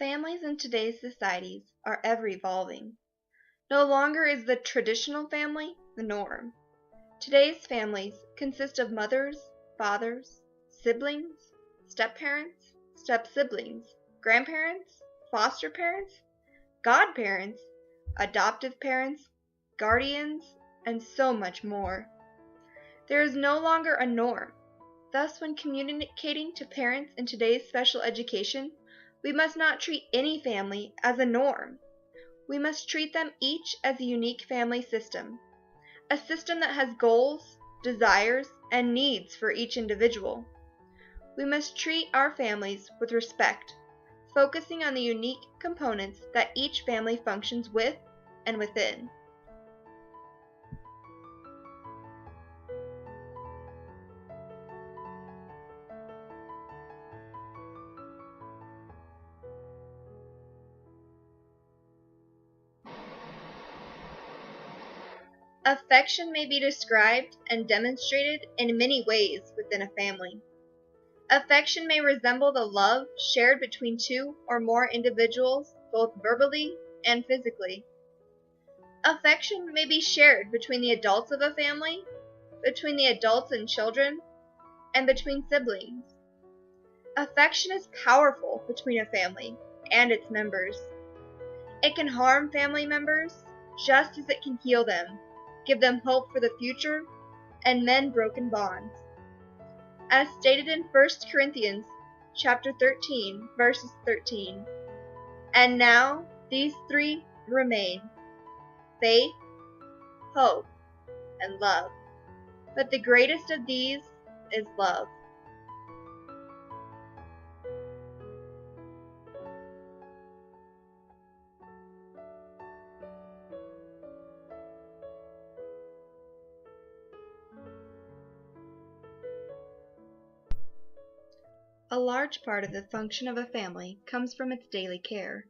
Families in today's societies are ever evolving. No longer is the traditional family the norm. Today's families consist of mothers, fathers, siblings, step-parents, step-siblings, grandparents, foster parents, godparents, adoptive parents, guardians, and so much more. There is no longer a norm. Thus, when communicating to parents in today's special education, we must not treat any family as a norm. We must treat them each as a unique family system, a system that has goals, desires, and needs for each individual. We must treat our families with respect, focusing on the unique components that each family functions with and within. Affection may be described and demonstrated in many ways within a family. Affection may resemble the love shared between two or more individuals, both verbally and physically. Affection may be shared between the adults of a family, between the adults and children, and between siblings. Affection is powerful between a family and its members. It can harm family members just as it can heal them, give them hope for the future, and mend broken bonds. As stated in 1 Corinthians chapter 13, verses 13, "And now these three remain, faith, hope, and love. But the greatest of these is love." A large part of the function of a family comes from its daily care.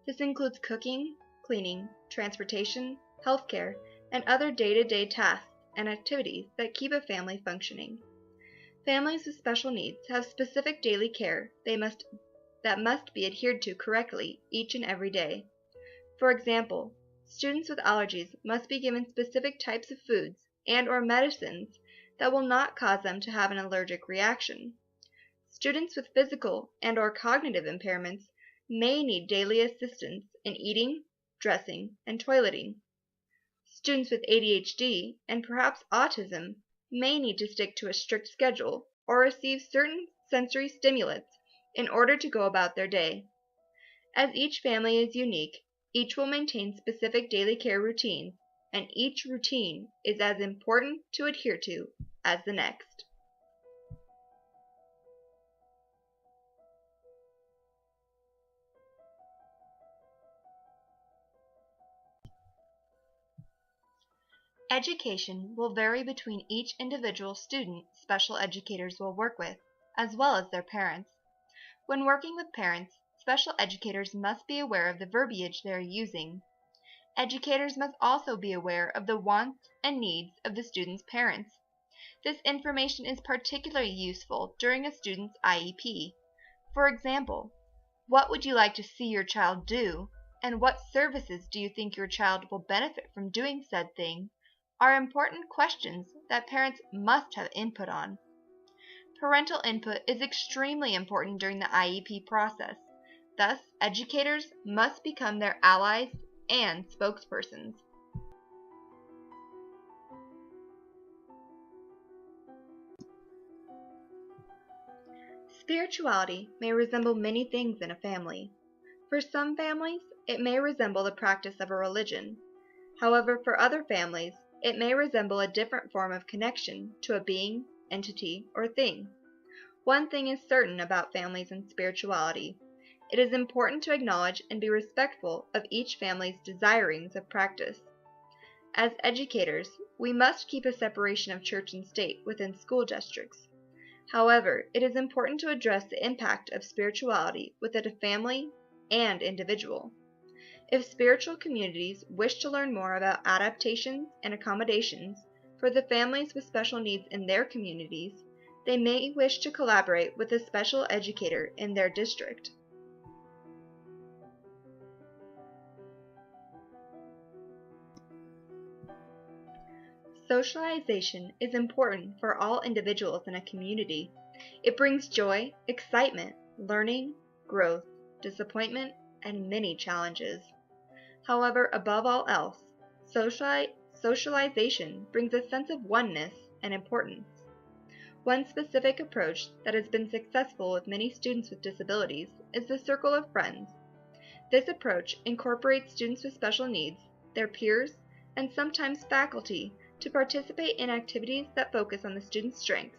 This includes cooking, cleaning, transportation, healthcare, and other day-to-day tasks and activities that keep a family functioning. Families with special needs have specific daily care that must be adhered to correctly each and every day. For example, students with allergies must be given specific types of foods and/or medicines that will not cause them to have an allergic reaction. Students with physical and/or cognitive impairments may need daily assistance in eating, dressing, and toileting. Students with ADHD and perhaps autism may need to stick to a strict schedule or receive certain sensory stimulants in order to go about their day. As each family is unique, each will maintain specific daily care routines, and each routine is as important to adhere to as the next. Education will vary between each individual student special educators will work with, as well as their parents. When working with parents, special educators must be aware of the verbiage they are using. Educators must also be aware of the wants and needs of the student's parents. This information is particularly useful during a student's IEP. For example, what would you like to see your child do, and what services do you think your child will benefit from doing said thing, are important questions that parents must have input on. Parental input is extremely important during the IEP process. Thus, educators must become their allies and spokespersons. Spirituality may resemble many things in a family. For some families, it may resemble the practice of a religion. However, for other families, it may resemble a different form of connection to a being, entity, or thing. One thing is certain about families and spirituality. It is important to acknowledge and be respectful of each family's desirings of practice. As educators, we must keep a separation of church and state within school districts. However, it is important to address the impact of spirituality within a family and individual. If spiritual communities wish to learn more about adaptations and accommodations for the families with special needs in their communities, they may wish to collaborate with a special educator in their district. Socialization is important for all individuals in a community. It brings joy, excitement, learning, growth, disappointment, and many challenges. However, above all else, socialization brings a sense of oneness and importance. One specific approach that has been successful with many students with disabilities is the Circle of Friends. This approach incorporates students with special needs, their peers, and sometimes faculty to participate in activities that focus on the student's strengths.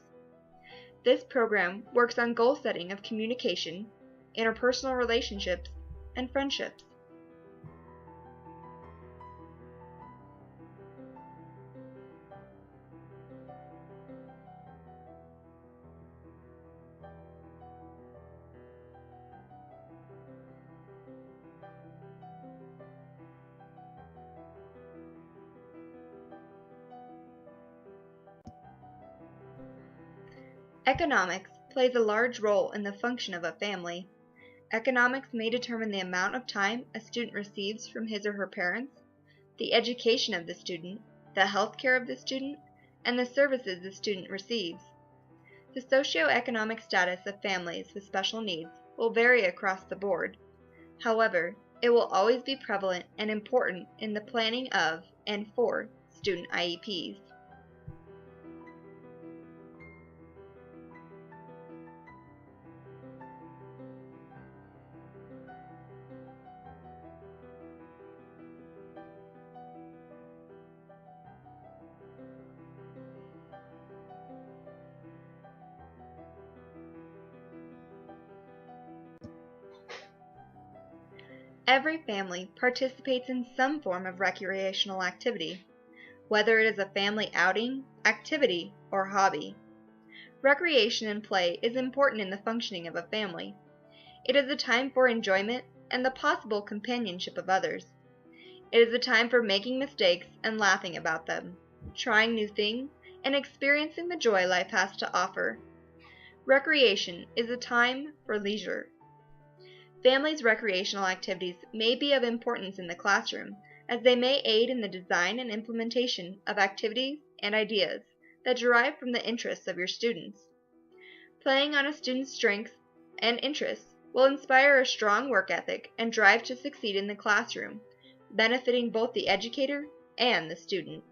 This program works on goal setting of communication, interpersonal relationships, and friendships. Economics plays a large role in the function of a family. Economics may determine the amount of time a student receives from his or her parents, the education of the student, the health care of the student, and the services the student receives. The socioeconomic status of families with special needs will vary across the board. However, it will always be prevalent and important in the planning of and for student IEPs. Every family participates in some form of recreational activity, whether it is a family outing, activity, or hobby. Recreation and play is important in the functioning of a family. It is a time for enjoyment and the possible companionship of others. It is a time for making mistakes and laughing about them, trying new things, and experiencing the joy life has to offer. Recreation is a time for leisure. Families' recreational activities may be of importance in the classroom, as they may aid in the design and implementation of activities and ideas that derive from the interests of your students. Playing on a student's strengths and interests will inspire a strong work ethic and drive to succeed in the classroom, benefiting both the educator and the student.